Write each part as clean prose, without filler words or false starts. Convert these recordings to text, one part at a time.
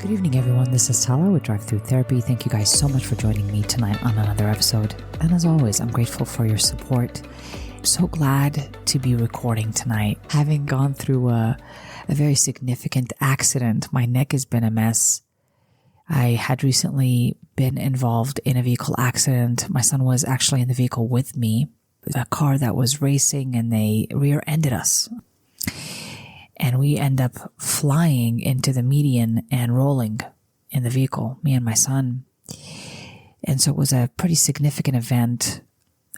Good evening, everyone. This is Tala with Drive-thru Therapy. Thank you guys so much for joining me tonight on another episode. And as always, I'm grateful for your support. So glad to be recording tonight. Having gone through a very significant accident, my neck has been a mess. I had recently been involved in a vehicle accident. My son was actually in the vehicle with me, a car that was racing, and they rear-ended us. And we end up flying into the median and rolling in the vehicle, me and my son. And so it was a pretty significant event.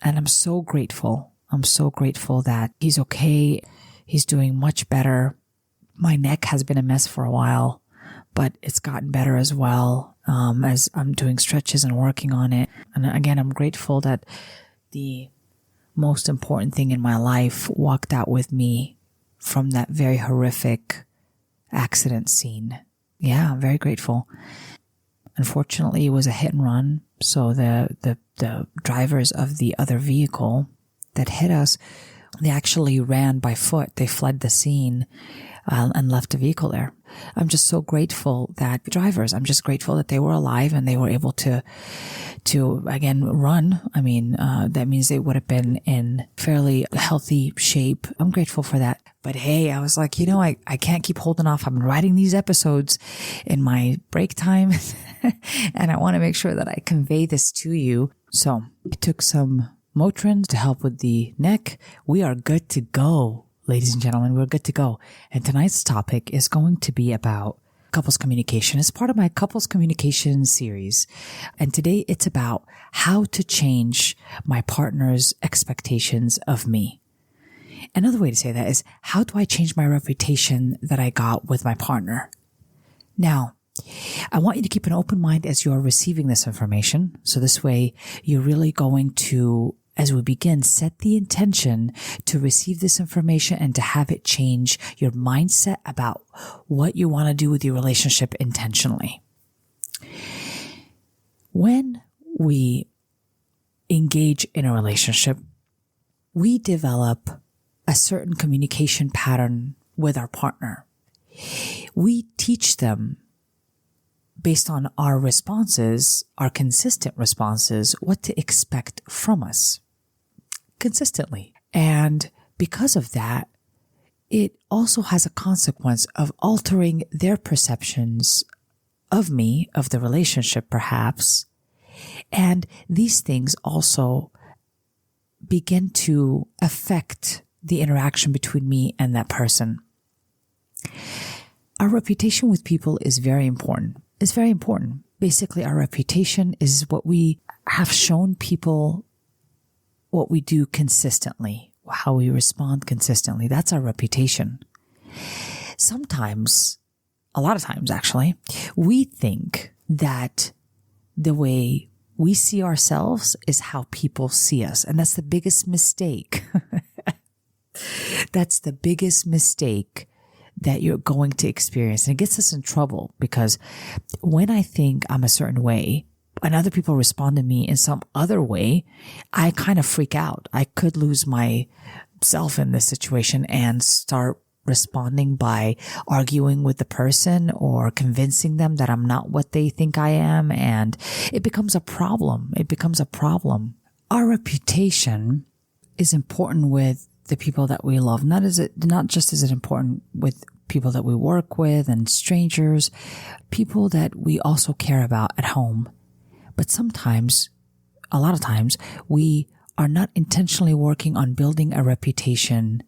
And I'm so grateful. I'm so grateful that he's okay. He's doing much better. My neck has been a mess for a while, but it's gotten better as well, as I'm doing stretches and working on it. And again, I'm grateful that the most important thing in my life walked out with me from that very horrific accident scene. Yeah, I'm very grateful. Unfortunately, it was a hit and run. So the drivers of the other vehicle that hit us, they actually ran by foot. They fled the scene and left the vehicle there. I'm just so grateful that I'm just grateful that they were alive and they were able to again run. I mean, that means they would have been in fairly healthy shape. I'm grateful for that. But hey, I was like, I can't keep holding off. I've been writing these episodes in my break time and I want to make sure that I convey this to you. So I took some Motrin to help with the neck. We are good to go, ladies and gentlemen. We're good to go. And tonight's topic is going to be about couples communication. It's part of my couples communication series. And today it's about how to change my partner's expectations of me. Another way to say that is, how do I change my reputation that I got with my partner? Now, I want you to keep an open mind as you're receiving this information. So this way, you're really going to, as we begin, set the intention to receive this information and to have it change your mindset about what you want to do with your relationship intentionally. When we engage in a relationship, we develop a certain communication pattern with our partner. We teach them, based on our responses, our consistent responses, what to expect from us consistently. And because of that, it also has a consequence of altering their perceptions of me, of the relationship perhaps. And these things also begin to affect the interaction between me and that person. Our reputation with people is very important. It's very important. Basically, our reputation is what we have shown people, what we do consistently, how we respond consistently. That's our reputation. Sometimes, a lot of times actually, we think that the way we see ourselves is how people see us. And that's the biggest mistake. That's the biggest mistake that you're going to experience. And it gets us in trouble because when I think I'm a certain way and other people respond to me in some other way, I kind of freak out. I could lose myself in this situation and start responding by arguing with the person or convincing them that I'm not what they think I am. And it becomes a problem. Our reputation is important with the people that we love. Not just is it important with people that we work with and strangers, people that we also care about at home. But sometimes, a lot of times, we are not intentionally working on building a reputation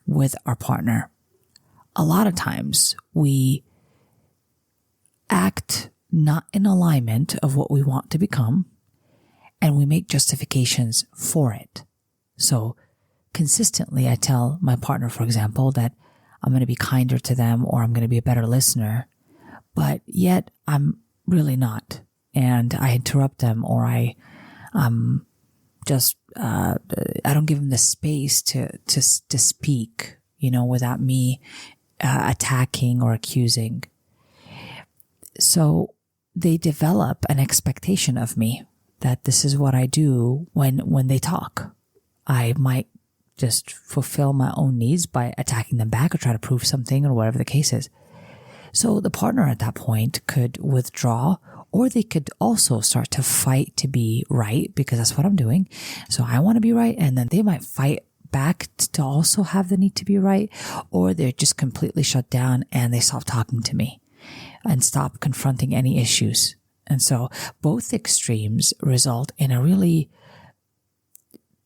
with our partner. A lot of times we act not in alignment of what we want to become, and we make justifications for it. So consistently, I tell my partner, for example, that I'm going to be kinder to them or I'm going to be a better listener, but yet I'm really not. And I interrupt them or I don't give them the space to speak, without me attacking or accusing. So they develop an expectation of me that this is what I do when they talk. I might just fulfill my own needs by attacking them back or try to prove something or whatever the case is. So the partner at that point could withdraw, or they could also start to fight to be right, because that's what I'm doing. So I want to be right. And then they might fight back to also have the need to be right, or they're just completely shut down and they stop talking to me and stop confronting any issues. And so both extremes result in a really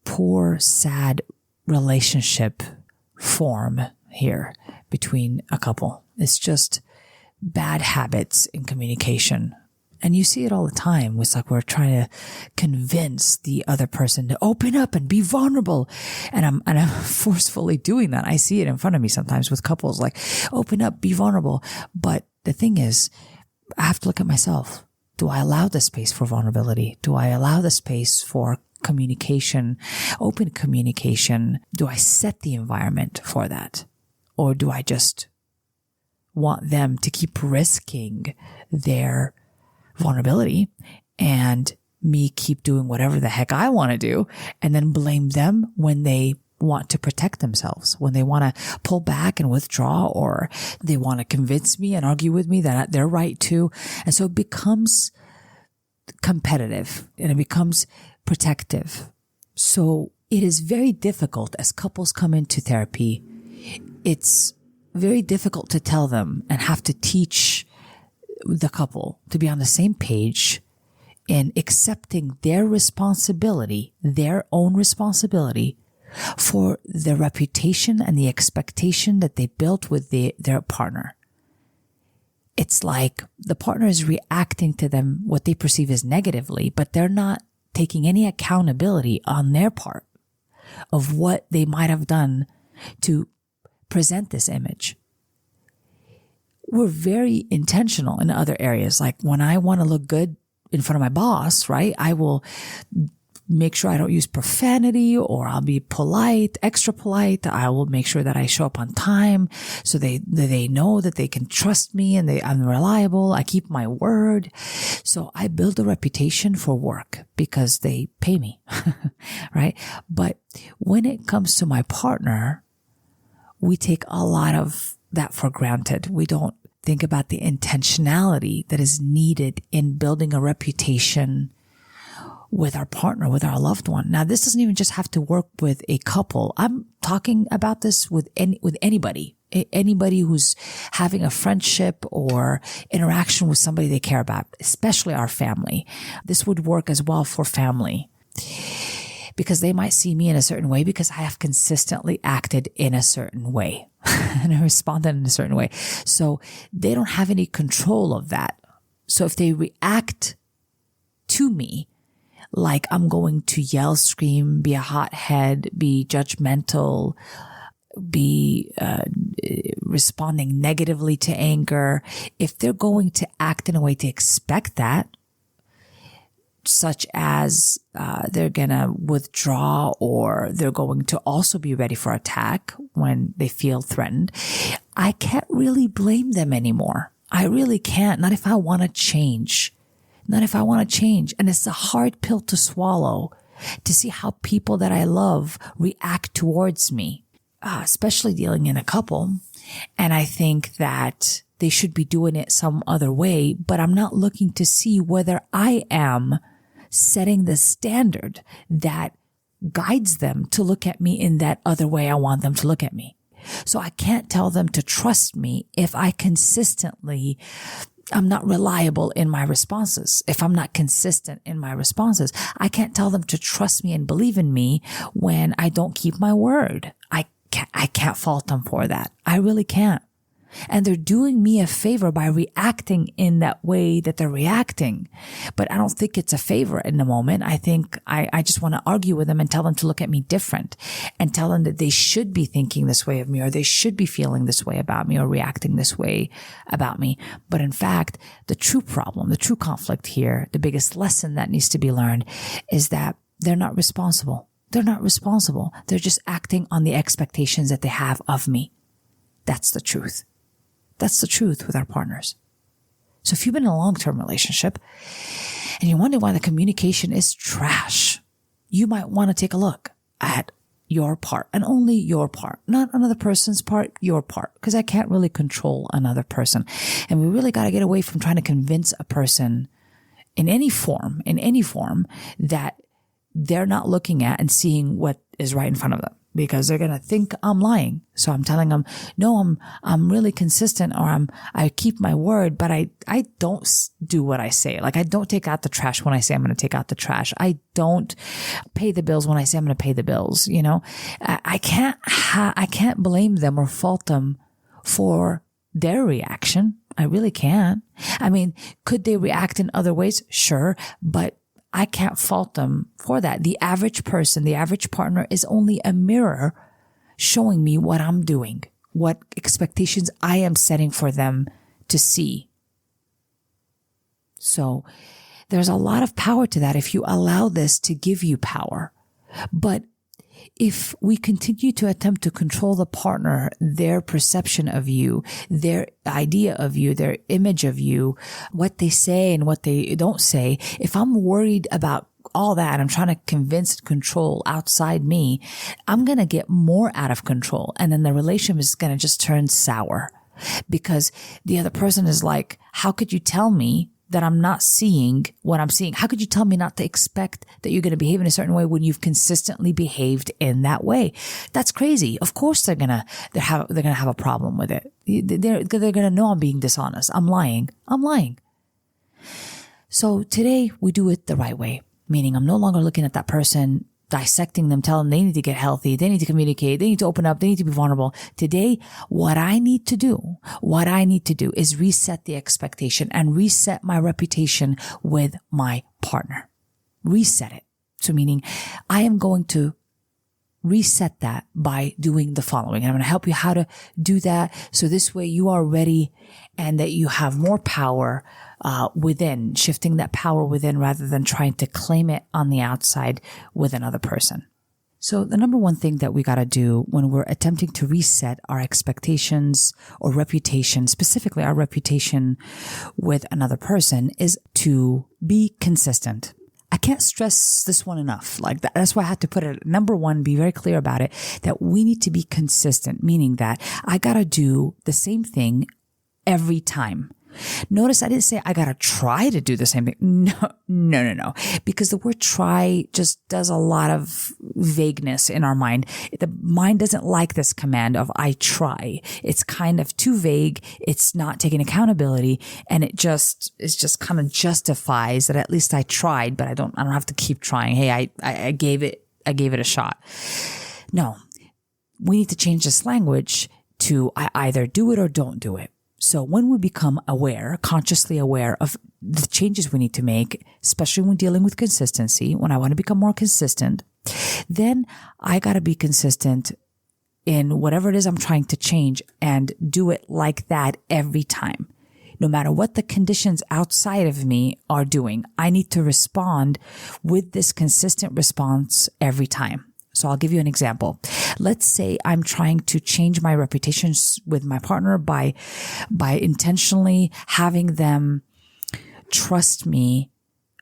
poor, sad relationship form here between a couple. It's just bad habits in communication. And you see it all the time. It's like we're trying to convince the other person to open up and be vulnerable. And I'm forcefully doing that. I see it in front of me sometimes with couples, like, open up, be vulnerable. But the thing is, I have to look at myself. Do I allow the space for vulnerability? Do I allow the space for communication, open communication? Do I set the environment for that? Or do I just want them to keep risking their vulnerability and me keep doing whatever the heck I want to do, and then blame them when they want to protect themselves, when they want to pull back and withdraw, or they want to convince me and argue with me that they're right too. And so it becomes competitive and it becomes protective. So it is very difficult as couples come into therapy. It's very difficult to tell them and have to teach the couple to be on the same page in accepting their responsibility, their own responsibility for the reputation and the expectation that they built with their partner. It's like the partner is reacting to them, what they perceive as negatively, but they're not taking any accountability on their part of what they might have done to present this image. We're very intentional in other areas. Like when I want to look good in front of my boss, right? I will make sure I don't use profanity, or I'll be polite, extra polite. I will make sure that I show up on time so they know that they can trust me and I'm reliable. I keep my word. So I build a reputation for work because they pay me, right? But when it comes to my partner, we take a lot of that for granted. We don't think about the intentionality that is needed in building a reputation with our partner, with our loved one. Now, this doesn't even just have to work with a couple. I'm talking about this with anybody who's having a friendship or interaction with somebody they care about, especially our family. This would work as well for family, because they might see me in a certain way because I have consistently acted in a certain way and I responded in a certain way. So they don't have any control of that. So if they react to me like I'm going to yell, scream, be a hothead, be judgmental, be responding negatively to anger, if they're going to act in a way to expect that, such as they're going to withdraw, or they're going to also be ready for attack when they feel threatened, I can't really blame them anymore. I really can't. Not if I want to change. Not if I want to change. And it's a hard pill to swallow to see how people that I love react towards me, especially dealing in a couple. And I think that they should be doing it some other way, but I'm not looking to see whether I am setting the standard that guides them to look at me in that other way I want them to look at me. So I can't tell them to trust me if I'm not reliable in my responses. If I'm not consistent in my responses, I can't tell them to trust me and believe in me when I don't keep my word. I can't fault them for that. I really can't. And they're doing me a favor by reacting in that way that they're reacting. But I don't think it's a favor in the moment. I think I just want to argue with them and tell them to look at me different and tell them that they should be thinking this way of me, or they should be feeling this way about me, or reacting this way about me. But in fact, the true problem, the true conflict here, the biggest lesson that needs to be learned is that they're not responsible. They're not responsible. They're just acting on the expectations that they have of me. That's the truth. That's the truth with our partners. So if you've been in a long-term relationship and you wonder why the communication is trash, you might want to take a look at your part and only your part, not another person's part, your part, because I can't really control another person. And we really got to get away from trying to convince a person in any form, that they're not looking at and seeing what is right in front of them, because they're going to think I'm lying. So I'm telling them, no, I'm really consistent, or I keep my word, but I don't do what I say. Like, I don't take out the trash when I say I'm going to take out the trash. I don't pay the bills when I say I'm going to pay the bills. You know, I can't blame them or fault them for their reaction. I really can't. I mean, could they react in other ways? Sure. But I can't fault them for that. The average person, the average partner is only a mirror showing me what I'm doing, what expectations I am setting for them to see. So there's a lot of power to that if you allow this to give you power. But if we continue to attempt to control the partner, their perception of you, their idea of you, their image of you, what they say and what they don't say, if I'm worried about all that, I'm trying to convince and control outside me, I'm going to get more out of control. And then the relationship is going to just turn sour, because the other person is like, how could you tell me that I'm not seeing what I'm seeing? How could you tell me not to expect that you're going to behave in a certain way when you've consistently behaved in that way? That's crazy. Of course they're going to have a problem with it. They're going to know I'm being dishonest. I'm lying. So today we do it the right way, meaning I'm no longer looking at that person, dissecting them, telling them they need to get healthy, they need to communicate, they need to open up, they need to be vulnerable. Today, what I need to do is reset the expectation and reset my reputation with my partner. Reset it. So meaning I am going to reset that by doing the following. And I'm going to help you how to do that. So this way you are ready and that you have more power within, shifting that power within rather than trying to claim it on the outside with another person. So the number one thing that we got to do when we're attempting to reset our expectations or reputation, specifically our reputation with another person, is to be consistent. I can't stress this one enough. Like that's why I had to put it number one, be very clear about it, that we need to be consistent, meaning that I got to do the same thing every time. Notice I didn't say I got to try to do the same thing. No. Because the word try just does a lot of vagueness in our mind. The mind doesn't like this command of I try. It's kind of too vague. It's not taking accountability, and it just kind of justifies that at least I tried, but I don't have to keep trying. Hey, I gave it a shot. No, we need to change this language to I either do it or don't do it. So when we become aware, consciously aware of the changes we need to make, especially when dealing with consistency, when I want to become more consistent, then I got to be consistent in whatever it is I'm trying to change and do it like that every time. No matter what the conditions outside of me are doing, I need to respond with this consistent response every time. So I'll give you an example. Let's say I'm trying to change my reputation with my partner by intentionally having them trust me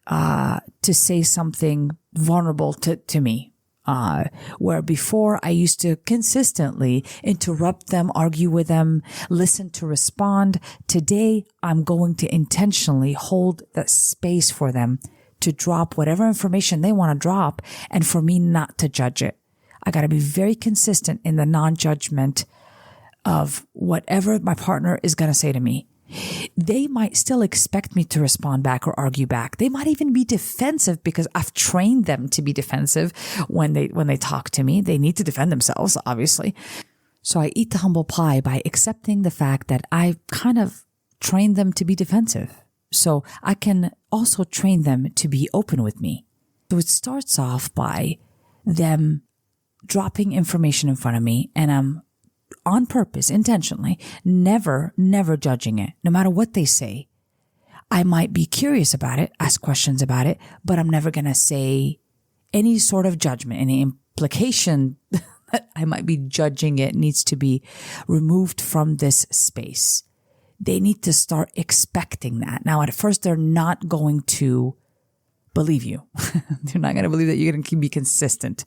to say something vulnerable to me. Where before I used to consistently interrupt them, argue with them, listen to respond. Today, I'm going to intentionally hold that space for them to drop whatever information they want to drop and for me not to judge it. I got to be very consistent in the non-judgment of whatever my partner is going to say to me. They might still expect me to respond back or argue back. They might even be defensive because I've trained them to be defensive when they talk to me. They need to defend themselves, obviously. So I eat the humble pie by accepting the fact that I kind of trained them to be defensive. So I can also train them to be open with me. So it starts off by them dropping information in front of me, and I'm on purpose, intentionally, never judging it, no matter what they say. I might be curious about it, ask questions about it, but I'm never going to say any sort of judgment. Any implication that I might be judging it needs to be removed from this space. They need to start expecting that. Now, at first, they're not going to believe you. They're not going to believe that you're going to be consistent.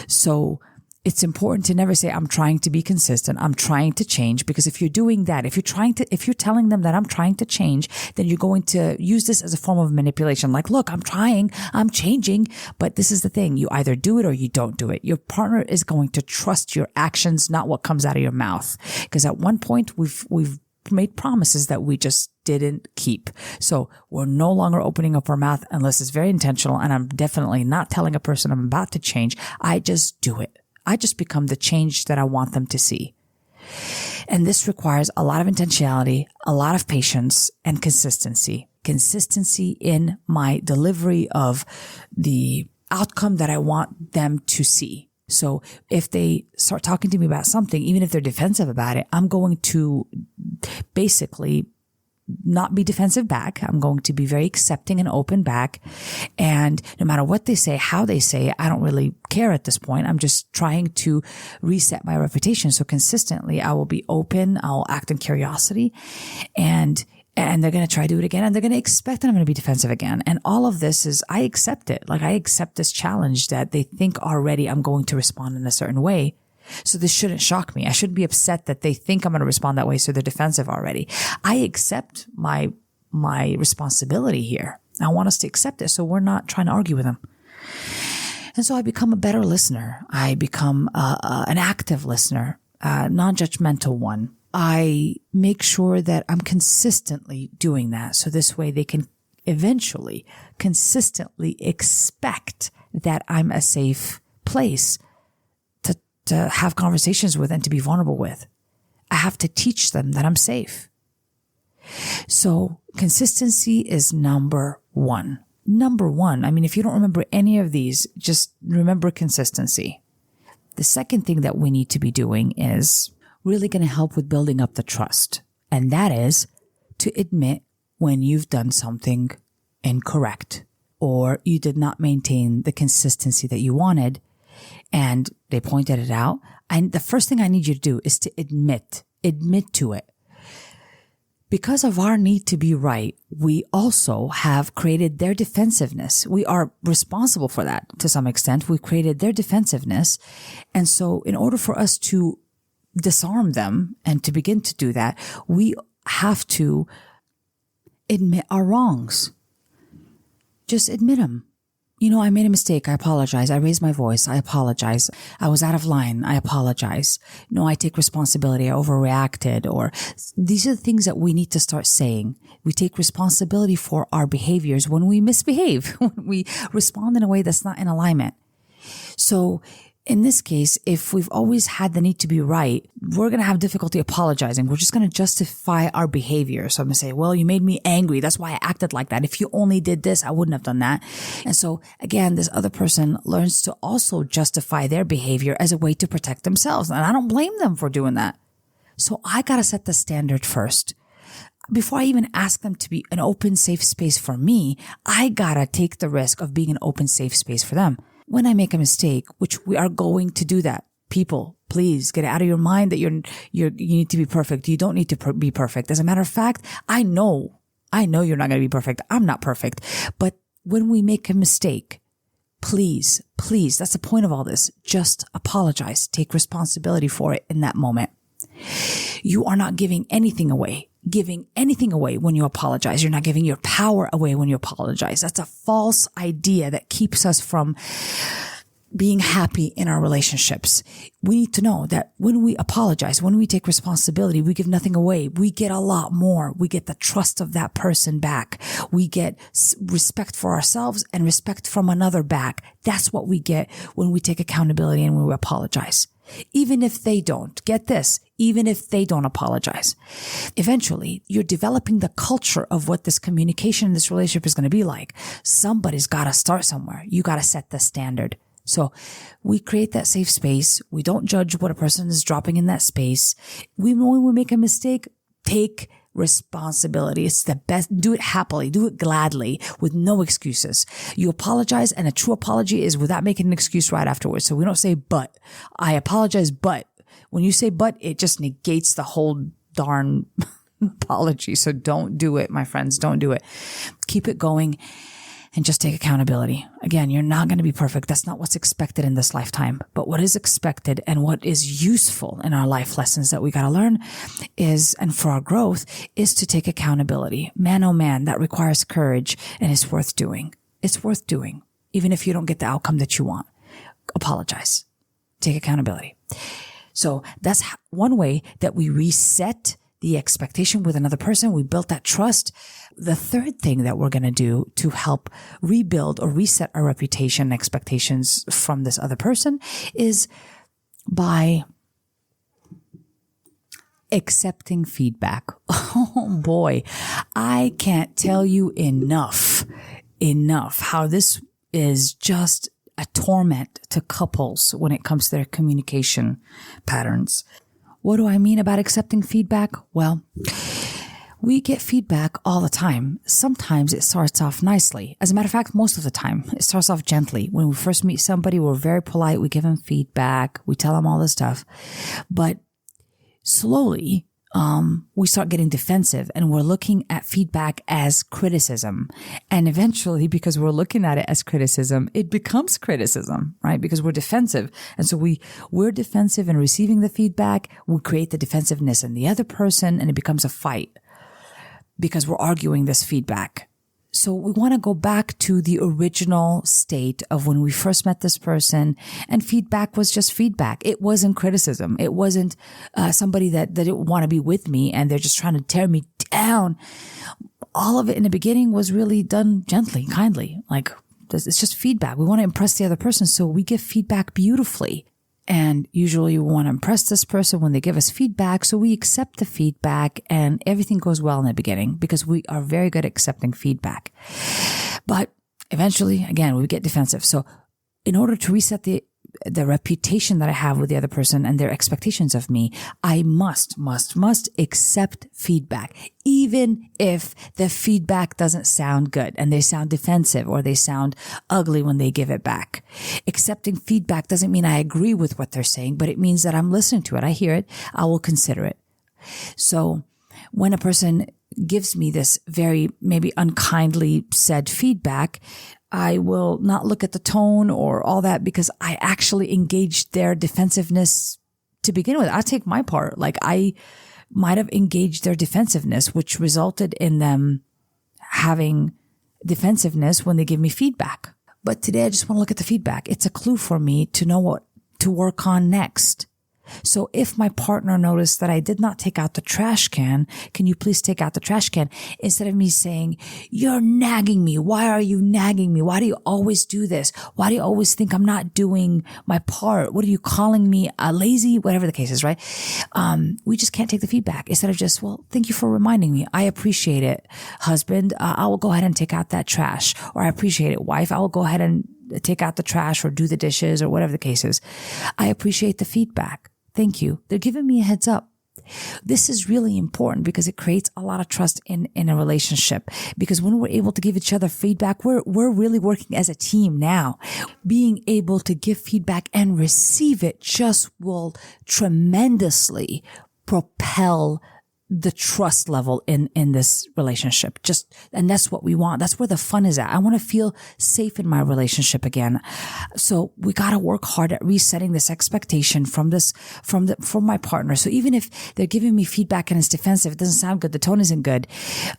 So it's important to never say, I'm trying to be consistent. I'm trying to change. Because if you're doing that, if you're telling them that I'm trying to change, then you're going to use this as a form of manipulation. Like, look, I'm trying, I'm changing. But this is the thing. You either do it or you don't do it. Your partner is going to trust your actions, not what comes out of your mouth. Because at one point we've made promises that we just didn't keep. So we're no longer opening up our mouth unless it's very intentional. And I'm definitely not telling a person I'm about to change. I just do it. I just become the change that I want them to see. And this requires a lot of intentionality, a lot of patience, and consistency. Consistency in my delivery of the outcome that I want them to see. So if they start talking to me about something, even if they're defensive about it, I'm going to basically not be defensive back. I'm going to be very accepting and open back. And no matter what they say, how they say it, I don't really care at this point. I'm just trying to reset my reputation. So consistently, I will be open. I'll act in curiosity, and they're going to try to do it again, and they're going to expect that I'm going to be defensive again. And all of this is, I accept it. Like, I accept this challenge that they think already I'm going to respond in a certain way. So this shouldn't shock me. I shouldn't be upset that they think I'm going to respond that way, so they're defensive already. I accept my responsibility here. I want us to accept it, so we're not trying to argue with them. And so I become a better listener. I become an active listener, a non-judgmental one. I make sure that I'm consistently doing that, so this way they can eventually consistently expect that I'm a safe place to have conversations with and to be vulnerable with. I have to teach them that I'm safe. So consistency is number one. Number one. I mean, if you don't remember any of these, just remember consistency. The second thing that we need to be doing is really going to help with building up the trust. And that is to admit when you've done something incorrect or you did not maintain the consistency that you wanted, and they pointed it out. And the first thing I need you to do is to admit to it. Because of our need to be right, we also have created their defensiveness. We are responsible for that to some extent. We've created their defensiveness. And so in order for us to disarm them and to begin to do that, we have to admit our wrongs. Just admit them. You know, I made a mistake. I apologize. I raised my voice. I apologize. I was out of line. I apologize. No, I take responsibility. I overreacted. Or these are the things that we need to start saying. We take responsibility for our behaviors when we misbehave, when we respond in a way that's not in alignment. So in this case, if we've always had the need to be right, we're going to have difficulty apologizing. We're just going to justify our behavior. So I'm going to say, well, you made me angry. That's why I acted like that. If you only did this, I wouldn't have done that. And so again, this other person learns to also justify their behavior as a way to protect themselves. And I don't blame them for doing that. So I got to set the standard first. Before I even ask them to be an open, safe space for me, I got to take the risk of being an open, safe space for them. When I make a mistake, which we are going to do that, people, please get it out of your mind that you need to be perfect. You don't need to be perfect. As a matter of fact, I know you're not going to be perfect. I'm not perfect. But when we make a mistake, please, that's the point of all this. Just apologize. Take responsibility for it in that moment. You are not giving anything away when you apologize. You're not giving your power away when you apologize. That's a false idea that keeps us from being happy in our relationships. We need to know that when we apologize, when we take responsibility, we give nothing away. We get a lot more. We get the trust of that person back. We get respect for ourselves and respect from another back. That's what we get when we take accountability and when we apologize. Even if they don't, get this, even if they don't apologize. Eventually, you're developing the culture of what this communication in this relationship is going to be like. Somebody's got to start somewhere. You got to set the standard. So we create that safe space. We don't judge what a person is dropping in that space. When we make a mistake, take responsibility. It's the best. Do it happily. Do it gladly with no excuses. You apologize, and a true apology is without making an excuse right afterwards. So we don't say, but I apologize, but when you say, but it just negates the whole darn apology. So don't do it, my friends. Don't do it. Keep it going. and just take accountability. Again, you're not going to be perfect. That's not what's expected in this lifetime. But what is expected and what is useful in our life lessons that we got to learn is, and for our growth, is to take accountability. Man, oh man, that requires courage, and it's worth doing. It's worth doing. Even if you don't get the outcome that you want. Apologize. Take accountability. So that's one way that we reset the expectation with another person. We built that trust. The third thing that we're going to do to help rebuild or reset our reputation and expectations from this other person is by accepting feedback. Oh boy, I can't tell you enough how this is just a torment to couples when it comes to their communication patterns. What do I mean about accepting feedback? Well, we get feedback all the time. Sometimes it starts off nicely. As a matter of fact, most of the time, it starts off gently. When we first meet somebody, we're very polite. We give them feedback. We tell them all this stuff. But slowly, we start getting defensive, and we're looking at feedback as criticism. And eventually, because we're looking at it as criticism, it becomes criticism, right? Because we're defensive. And so we're defensive in receiving the feedback. We create the defensiveness in the other person, and it becomes a fight because we're arguing this feedback. So we want to go back to the original state of when we first met this person, and feedback was just feedback. It wasn't criticism. It wasn't somebody that didn't want to be with me and they're just trying to tear me down. All of it in the beginning was really done gently, kindly. Like, it's just feedback. We want to impress the other person, so we give feedback beautifully. And usually we want to impress this person when they give us feedback. So we accept the feedback and everything goes well in the beginning because we are very good at accepting feedback. But eventually, again, we get defensive. So in order to reset the reputation that I have with the other person and their expectations of me, I must accept feedback, even if the feedback doesn't sound good and they sound defensive or they sound ugly when they give it back. Accepting feedback doesn't mean I agree with what they're saying, but it means that I'm listening to it. I hear it. I will consider it. So when a person gives me this very maybe unkindly said feedback, I will not look at the tone or all that because I actually engaged their defensiveness to begin with. I take my part. Like, I might have engaged their defensiveness, which resulted in them having defensiveness when they give me feedback. But today I just want to look at the feedback. It's a clue for me to know what to work on next. So if my partner noticed that I did not take out the trash can, can you please take out the trash can? Instead of me saying, you're nagging me. Why are you nagging me? Why do you always do this? Why do you always think I'm not doing my part? What are you calling me? Lazy? Whatever the case is, right? We just can't take the feedback. Instead of just, well, thank you for reminding me. I appreciate it, husband. I will go ahead and take out that trash. Or I appreciate it, wife. I will go ahead and take out the trash or do the dishes or whatever the case is. I appreciate the feedback. Thank you. They're giving me a heads up. This is really important because it creates a lot of trust in a relationship. Because when we're able to give each other feedback, we're really working as a team now. Being able to give feedback and receive it just will tremendously propel the trust level in this relationship. And that's what we want. That's where the fun is at. I want to feel safe in my relationship again. So we got to work hard at resetting this expectation from my partner. So even if they're giving me feedback and it's defensive, it doesn't sound good, the tone isn't good,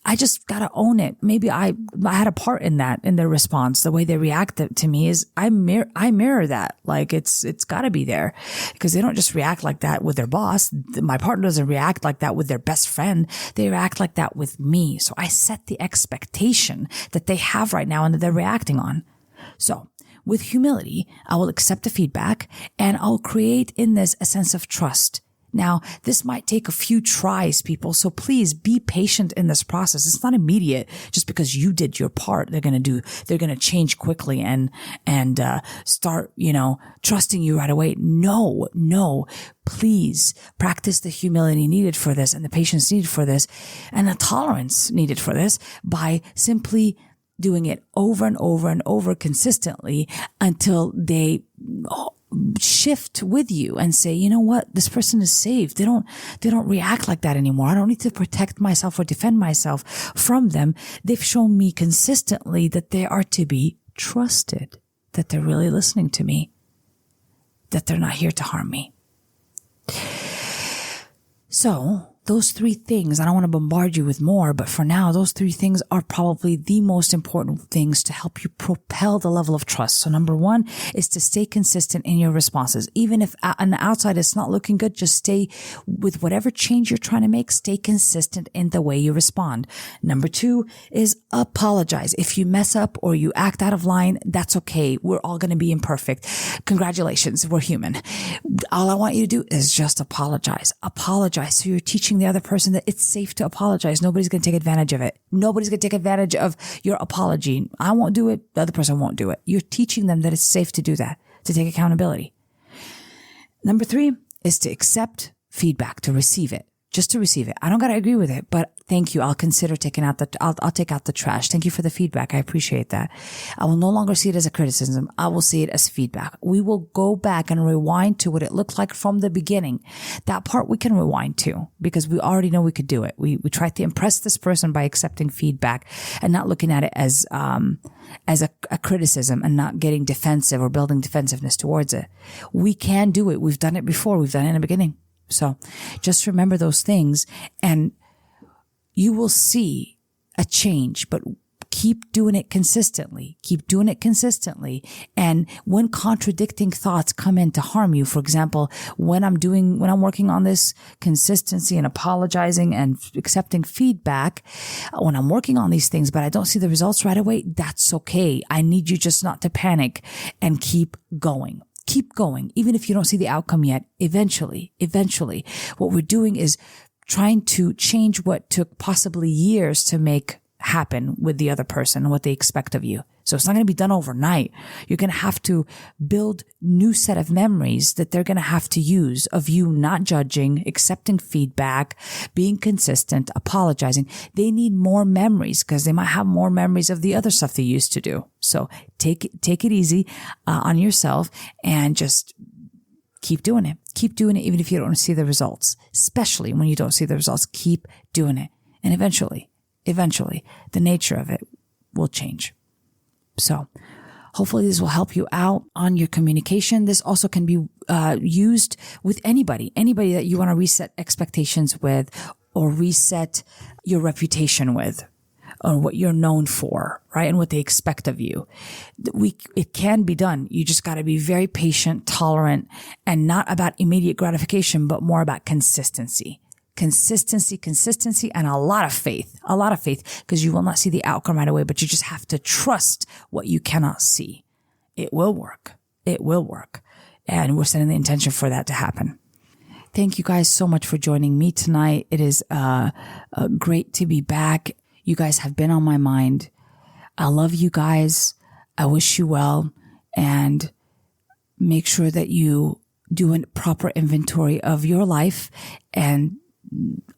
I just got to own it. Maybe I had a part in that, in their response. The way they react to me is I mirror that. Like, it's got to be there, because they don't just react like that with their boss. My partner doesn't react like that with their best friend. They react like that with me. So I set the expectation that they have right now and that they're reacting on. So with humility, I will accept the feedback and I'll create in this a sense of trust. Now, this might take a few tries, people. So please be patient in this process. It's not immediate. Just because you did your part, they're going to change quickly and start, trusting you right away. No, please practice the humility needed for this and the patience needed for this and the tolerance needed for this by simply doing it over and over and over consistently until they shift with you and say, you know what, this person is saved. They don't react like that anymore. I don't need to protect myself or defend myself from them. They've shown me consistently that they are to be trusted, that they're really listening to me, that they're not here to harm me. So those 3 things, I don't want to bombard you with more, but for now, those 3 things are probably the most important things to help you propel the level of trust. So number 1 is to stay consistent in your responses. Even if on the outside it's not looking good, just stay with whatever change you're trying to make, stay consistent in the way you respond. Number 2 is apologize. If you mess up or you act out of line, that's okay. We're all going to be imperfect. Congratulations. We're human. All I want you to do is just apologize. Apologize. So you're teaching the other person that it's safe to apologize. Nobody's going to take advantage of it. Nobody's going to take advantage of your apology. I won't do it. The other person won't do it. You're teaching them that it's safe to do that, to take accountability. Number 3 is to accept feedback, to receive it, just to receive it. I don't got to agree with it, but thank you. I'll consider taking out I'll take out the trash. Thank you for the feedback. I appreciate that. I will no longer see it as a criticism. I will see it as feedback. We will go back and rewind to what it looked like from the beginning. That part we can rewind to because we already know we could do it. We tried to impress this person by accepting feedback and not looking at it as a criticism and not getting defensive or building defensiveness towards it. We can do it. We've done it before. We've done it in the beginning. So just remember those things and you will see a change, but keep doing it consistently. Keep doing it consistently. And when contradicting thoughts come in to harm you, for example, when I'm working on this consistency and apologizing and accepting feedback, when I'm working on these things, but I don't see the results right away, that's okay. I need you just not to panic and keep going. Keep going. Even if you don't see the outcome yet, eventually, what we're doing is trying to change what took possibly years to make happen with the other person and what they expect of you. So it's not going to be done overnight. You're going to have to build new set of memories that they're going to have to use of you not judging, accepting feedback, being consistent, apologizing. They need more memories because they might have more memories of the other stuff they used to do. So take it easy on yourself and just keep doing it. Keep doing it even if you don't see the results, especially when you don't see the results. Keep doing it. And eventually, the nature of it will change. So hopefully this will help you out on your communication. This also can be used with anybody that you want to reset expectations with or reset your reputation with or what you're known for, right? And what they expect of you. It can be done. You just got to be very patient, tolerant, and not about immediate gratification, but more about consistency, and a lot of faith, because you will not see the outcome right away, but you just have to trust what you cannot see. It will work. And we're setting the intention for that to happen. Thank you guys so much for joining me tonight. It is great to be back. You guys have been on my mind. I love you guys. I wish you well, and make sure that you do a proper inventory of your life and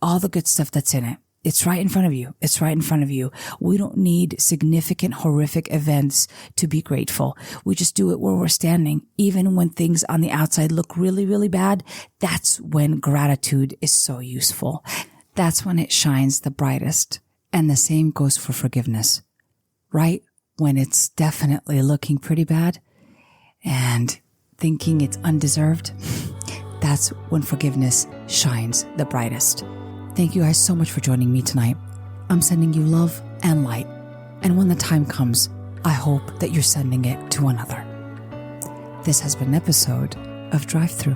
all the good stuff that's in it. It's right in front of you. We don't need significant, horrific events to be grateful. We just do it where we're standing. Even when things on the outside look really, really bad, that's when gratitude is so useful. That's when it shines the brightest. And the same goes for forgiveness. Right when it's definitely looking pretty bad and thinking it's undeserved, that's when forgiveness shines the brightest. Thank you guys so much for joining me tonight. I'm sending you love and light. And when the time comes, I hope that you're sending it to another. This has been an episode of Drive-thru.